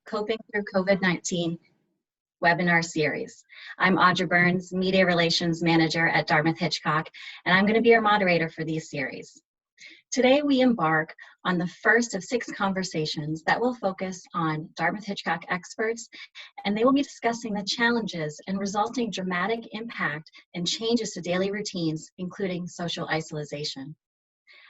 Coping Through COVID-19 webinar series. I'm Audra Burns, Media Relations Manager at Dartmouth-Hitchcock, and I'm going to be your moderator for these series. Today we embark on the first of 6 conversations that will focus on Dartmouth-Hitchcock experts, and they will be discussing the challenges and resulting dramatic impact and changes to daily routines, including social isolation.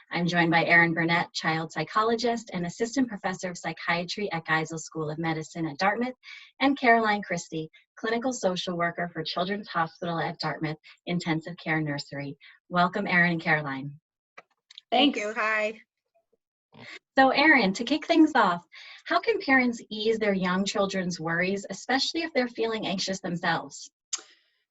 I'm joined by Erin Burnett, child psychologist and assistant professor of psychiatry at Geisel School of Medicine at Dartmouth, and Caroline Christie, clinical social worker for Children's Hospital at Dartmouth Intensive Care Nursery. Welcome, Erin and Caroline. Thank you. Hi. So, Erin, to kick things off, how can parents ease their young children's worries, especially if they're feeling anxious themselves?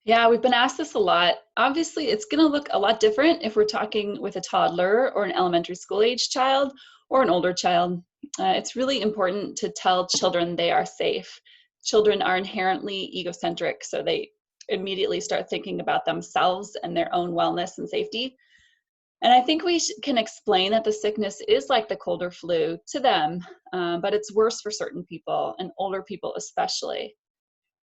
Yeah, we've been asked this a lot. Obviously, it's going to look a lot different if we're talking with a toddler or an elementary school age child or an older child. It's really important to tell children they are safe. Children are inherently egocentric, so they immediately start thinking about themselves and their own wellness and safety. And I think we can explain that the sickness is like the cold or flu to them, but it's worse for certain people, and older people especially.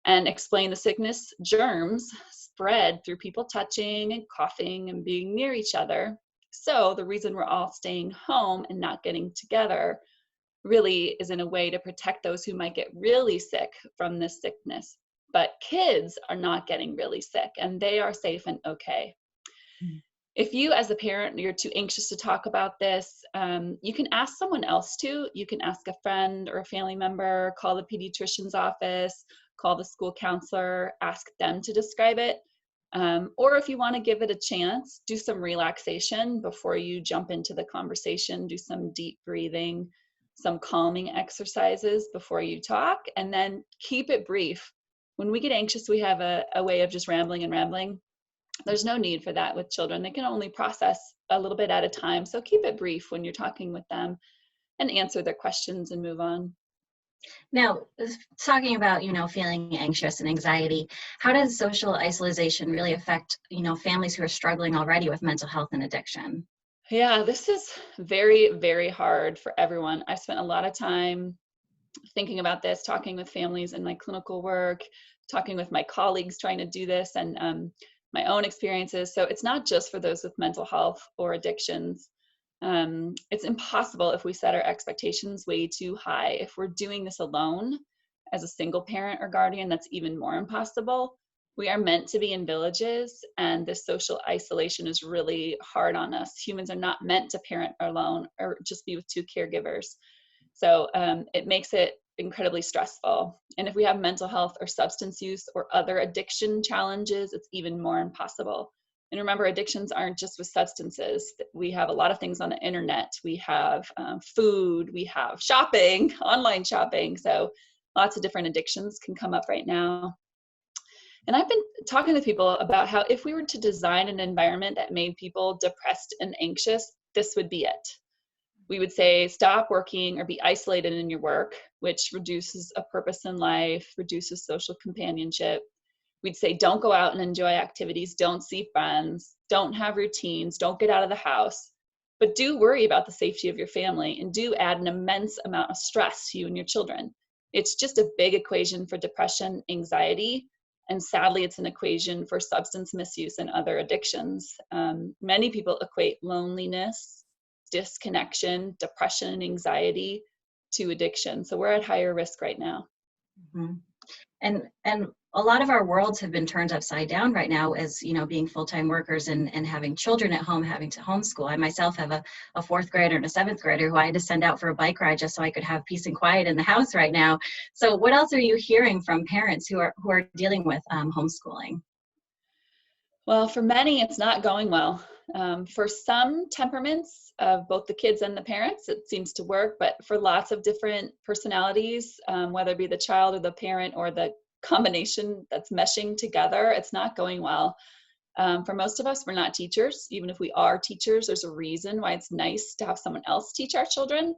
And explain the sickness germs spread through people touching and coughing and being near each other. So the reason we're all staying home and not getting together really is in a way to protect those who might get really sick from this sickness. But kids are not getting really sick, and they are safe and okay. If you as a parent, you're too anxious to talk about this, you can ask someone else to. You can ask a friend or a family member, call the pediatrician's office, call the school counselor, ask them to describe it. Or if you want to give it a chance, do some relaxation before you jump into the conversation, do some deep breathing, some calming exercises before you talk, and then keep it brief. When we get anxious, we have a way of just rambling and rambling. There's no need for that with children. They can only process a little bit at a time. So keep it brief when you're talking with them and answer their questions and move on. Now, talking about, feeling anxious and anxiety, how does social isolation really affect, families who are struggling already with mental health and addiction? Yeah, this is very, very hard for everyone. I spent a lot of time thinking about this, talking with families in my clinical work, talking with my colleagues trying to do this, and my own experiences. So it's not just for those with mental health or addictions. It's impossible if we set our expectations way too high. If we're doing this alone as a single parent or guardian, that's even more impossible. We are meant to be in villages, and this social isolation is really hard on us. Humans are not meant to parent alone or just be with 2 caregivers. So it makes it incredibly stressful. And if we have mental health or substance use or other addiction challenges, it's even more impossible. And remember, addictions aren't just with substances. We have a lot of things on the internet. We have food, we have shopping, online shopping. So lots of different addictions can come up right now. And I've been talking to people about how if we were to design an environment that made people depressed and anxious, this would be it. We would say, stop working or be isolated in your work, which reduces a purpose in life, reduces social companionship. We'd say, don't go out and enjoy activities, don't see friends, don't have routines, don't get out of the house, but do worry about the safety of your family and do add an immense amount of stress to you and your children. It's just a big equation for depression, anxiety, and sadly, it's an equation for substance misuse and other addictions. Many people equate loneliness, disconnection, depression, and anxiety to addiction. So we're at higher risk right now. Mm-hmm. And a lot of our worlds have been turned upside down right now as, being full-time workers and having children at home, having to homeschool. I myself have a 4th grader and a 7th grader who I had to send out for a bike ride just so I could have peace and quiet in the house right now. So what else are you hearing from parents who are dealing with homeschooling? Well, for many, it's not going well. For some temperaments of both the kids and the parents, it seems to work, but for lots of different personalities, whether it be the child or the parent or the combination that's meshing together, it's not going well. For most of us, we're not teachers. Even if we are teachers, there's a reason why it's nice to have someone else teach our children.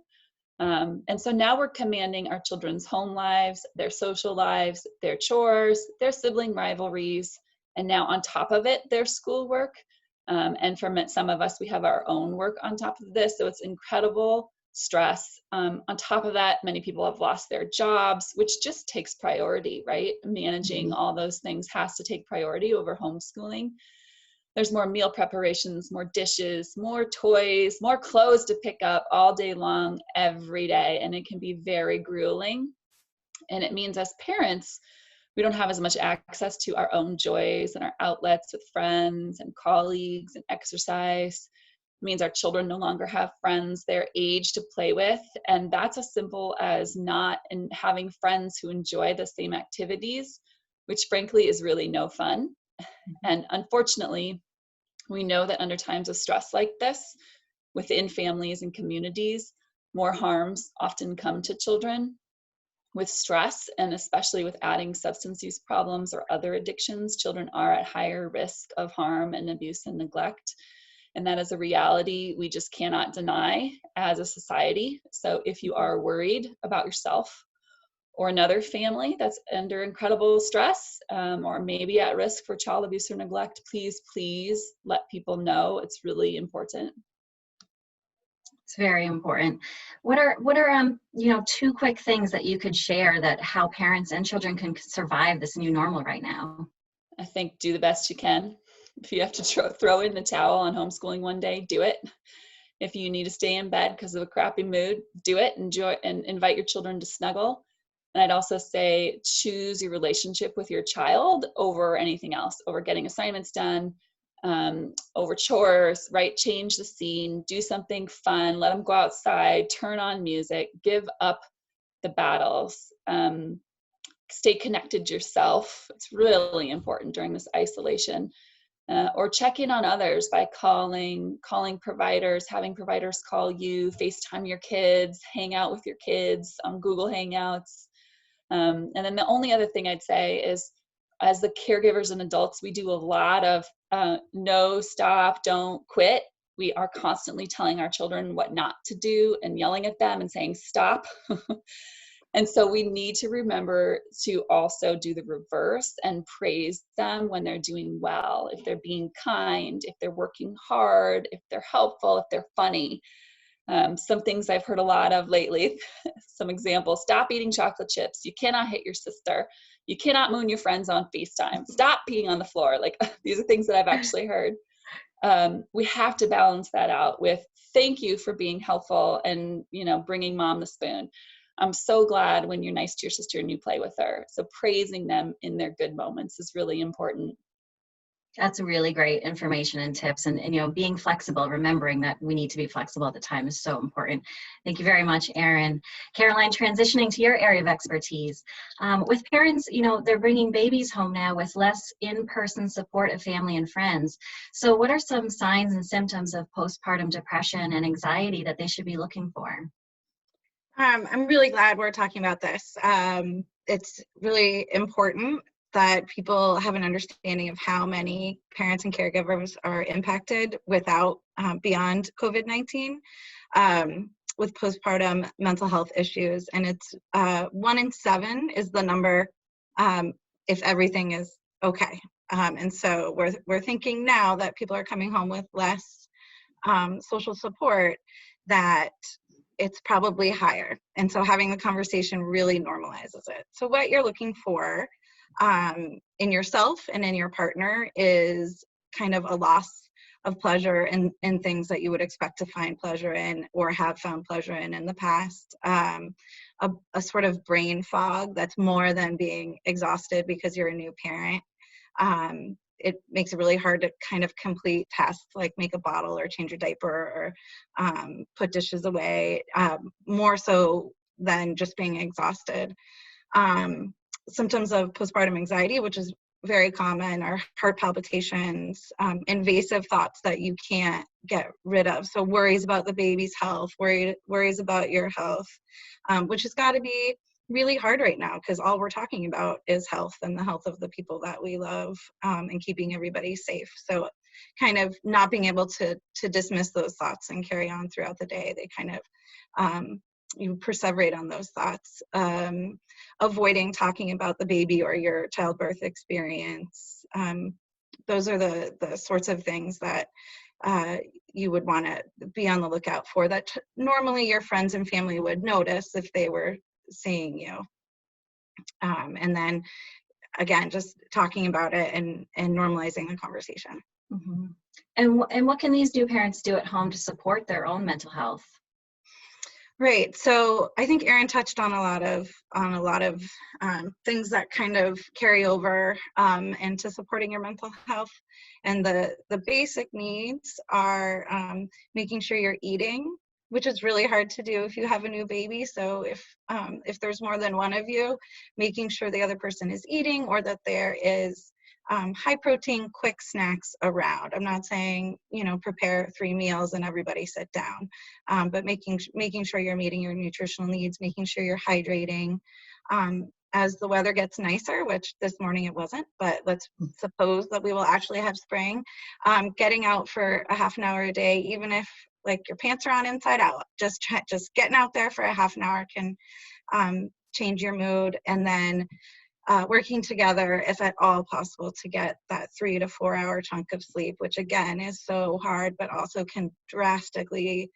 And so now we're commanding our children's home lives, their social lives, their chores, their sibling rivalries, and now on top of it, their schoolwork. And for some of us, we have our own work on top of this. So it's incredible stress. On top of that, many people have lost their jobs, which just takes priority, right? Managing all those things has to take priority over homeschooling. There's more meal preparations, more dishes, more toys, more clothes to pick up all day long, every day. And it can be very grueling. And it means as parents, we don't have as much access to our own joys and our outlets with friends and colleagues and exercise. It means our children no longer have friends their age to play with. And that's as simple as not having friends who enjoy the same activities, which frankly is really no fun. And unfortunately, we know that under times of stress like this, within families and communities, more harms often come to children. With stress, and especially with adding substance use problems or other addictions, children are at higher risk of harm and abuse and neglect. And that is a reality we just cannot deny as a society. So if you are worried about yourself or another family that's under incredible stress, or maybe at risk for child abuse or neglect, please let people know. It's really important. It's very important. What are two quick things that you could share that how parents and children can survive this new normal right now? I think do the best you can. If you have to throw in the towel on homeschooling one day, do it. If you need to stay in bed because of a crappy mood, do it. Enjoy and invite your children to snuggle. And I'd also say choose your relationship with your child over anything else, over getting assignments done, over chores, right? Change the scene, do something fun, let them go outside, turn on music, give up the battles, stay connected yourself. It's really important during this isolation. Or check in on others by calling providers, having providers call you, FaceTime your kids, hang out with your kids on Google Hangouts. And then the only other thing I'd say is, as the caregivers and adults, we do a lot of no, stop, don't quit. We are constantly telling our children what not to do and yelling at them and saying stop. And so we need to remember to also do the reverse and praise them when they're doing well, if they're being kind, if they're working hard, if they're helpful, if they're funny. Some things I've heard a lot of lately, some examples: stop eating chocolate chips. You cannot hit your sister. You cannot moon your friends on FaceTime. Stop peeing on the floor. Like, these are things that I've actually heard. We have to balance that out with thank you for being helpful and, bringing mom the spoon. I'm so glad when you're nice to your sister and you play with her. So praising them in their good moments is really important. That's really great information and tips, and being flexible, remembering that we need to be flexible at the time is so important. Thank you very much, Erin. Caroline, transitioning to your area of expertise. With parents, they're bringing babies home now with less in-person support of family and friends. So what are some signs and symptoms of postpartum depression and anxiety that they should be looking for? I'm really glad we're talking about this. It's really important that people have an understanding of how many parents and caregivers are impacted beyond COVID-19 with postpartum mental health issues. And it's 1 in 7 is the number if everything is okay. And so we're thinking now that people are coming home with less social support, that it's probably higher. And so having the conversation really normalizes it. So what you're looking for in yourself and in your partner is kind of a loss of pleasure in things that you would expect to find pleasure in or have found pleasure in the past. A sort of brain fog that's more than being exhausted because you're a new parent. It makes it really hard to kind of complete tasks like make a bottle or change your diaper or put dishes away, more so than just being exhausted. Symptoms of postpartum anxiety, which is very common, are heart palpitations, invasive thoughts that you can't get rid of. So worries about the baby's health, worries about your health, which has got to be really hard right now because all we're talking about is health and the health of the people that we love, and keeping everybody safe. So kind of not being able to dismiss those thoughts and carry on throughout the day. They kind of you perseverate on those thoughts. Avoiding talking about the baby or your childbirth experience. Those are the sorts of things that you would want to be on the lookout for that normally your friends and family would notice if they were seeing you. And then again, just talking about it and normalizing the conversation. Mm-hmm. And what can these new parents do at home to support their own mental health? Right. So I think Erin touched on a lot of things that kind of carry over into supporting your mental health. And the basic needs are making sure you're eating, which is really hard to do if you have a new baby. So if there's more than one of you, making sure the other person is eating, or that there is high protein, quick snacks around. I'm not saying, prepare 3 meals and everybody sit down, but making sure you're meeting your nutritional needs, making sure you're hydrating. As the weather gets nicer, which this morning it wasn't, but let's suppose that we will actually have spring, getting out for a half an hour a day, even if like your pants are on inside out, just getting out there for a half an hour can change your mood. And then working together, if at all possible, to get that 3 to 4 hour chunk of sleep, which again is so hard, but also can drastically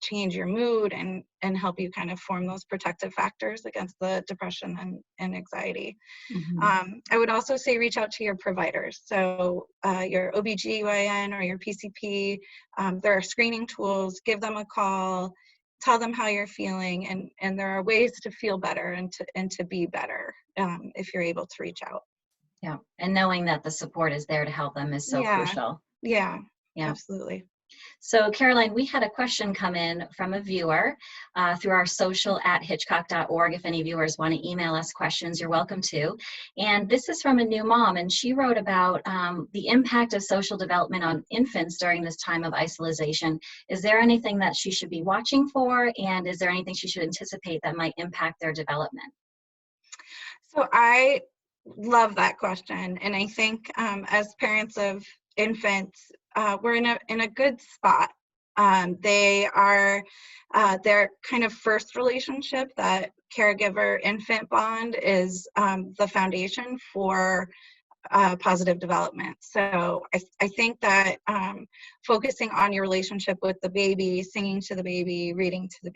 change your mood and help you kind of form those protective factors against the depression and anxiety. Mm-hmm. I would also say reach out to your providers. So your OBGYN or your PCP, there are screening tools, give them a call, tell them how you're feeling, and there are ways to feel better and to be better if you're able to reach out. Yeah, and knowing that the support is there to help them is so crucial. Yeah, yeah, absolutely. So Caroline, we had a question come in from a viewer through our social at hitchcock.org. If any viewers want to email us questions, you're welcome to. And this is from a new mom, and she wrote about the impact of social development on infants during this time of isolation. Is there anything that she should be watching for, and is there anything she should anticipate that might impact their development? So I love that question, and I think as parents of infants, we're in a good spot. They are their kind of first relationship, that caregiver-infant bond, is the foundation for positive development. So I think that focusing on your relationship with the baby, singing to the baby, reading to the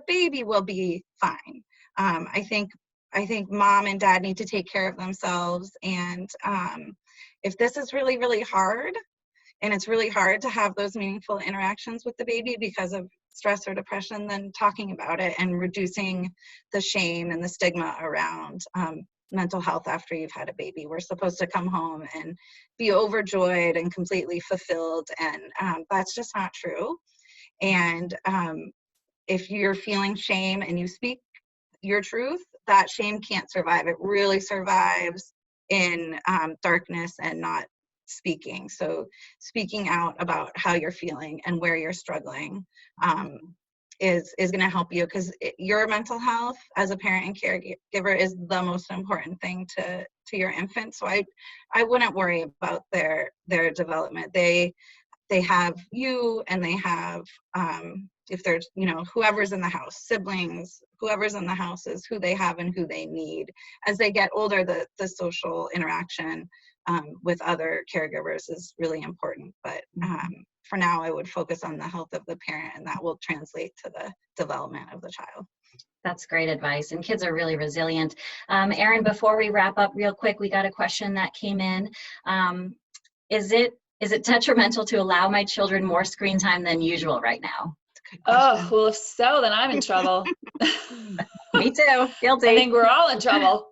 baby will be fine. I think mom and dad need to take care of themselves, and if this is really, really hard, and it's really hard to have those meaningful interactions with the baby because of stress or depression, then talking about it and reducing the shame and the stigma around mental health after you've had a baby. We're supposed to come home and be overjoyed and completely fulfilled, and that's just not true. And if you're feeling shame and you speak your truth, that shame can't survive. It really survives in darkness and not speaking. So speaking out about how you're feeling and where you're struggling is going to help you, because your mental health as a parent and caregiver is the most important thing to your infant. So I wouldn't worry about their development. They have you, and they have if there's whoever's in the house, siblings, whoever's in the house is who they have and who they need. As they get older, the social interaction with other caregivers is really important, but for now I would focus on the health of the parent, and that will translate to the development of the child. That's great advice, and kids are really resilient. Erin, before we wrap up real quick, we got a question that came in. Is it detrimental to allow my children more screen time than usual right now? Oh, well, if so, then I'm in trouble. Me too. Guilty. I think we're all in trouble.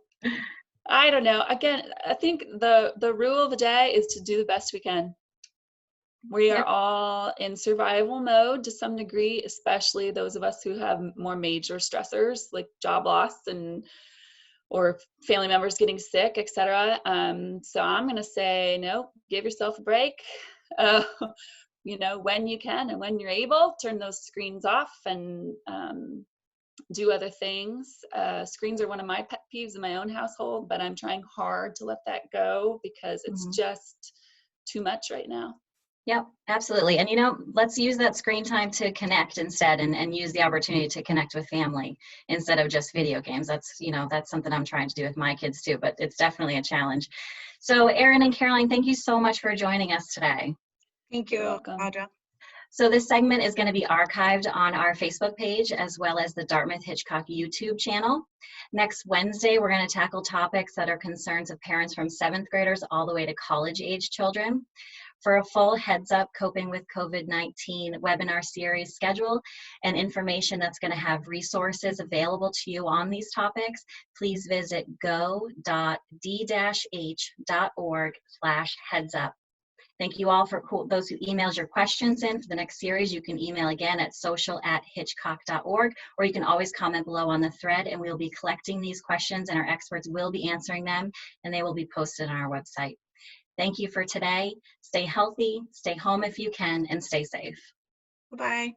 I don't know. Again, I think the rule of the day is to do the best we can. We are all in survival mode to some degree, especially those of us who have more major stressors like job loss or family members getting sick, etc. So I'm going to say, no, give yourself a break. When you can and when you're able, turn those screens off and do other things. Screens are one of my pet peeves in my own household, but I'm trying hard to let that go because it's just too much right now. Yep, absolutely. And let's use that screen time to connect instead, and use the opportunity to connect with family instead of just video games. That's something I'm trying to do with my kids too, but it's definitely a challenge. So Erin and Caroline, thank you so much for joining us today. Thank you, You're welcome. Audra. So this segment is going to be archived on our Facebook page as well as the Dartmouth-Hitchcock YouTube channel. Next Wednesday, we're going to tackle topics that are concerns of parents from 7th graders all the way to college-age children. For a full Heads Up Coping with COVID-19 webinar series schedule and information that's going to have resources available to you on these topics, please visit go.d-h.org/headsup. Thank you all for those who emailed your questions in for the next series. You can email again at social@hitchcock.org, or you can always comment below on the thread, and we'll be collecting these questions and our experts will be answering them, and they will be posted on our website. Thank you for today. Stay healthy, stay home if you can, and stay safe. Bye-bye.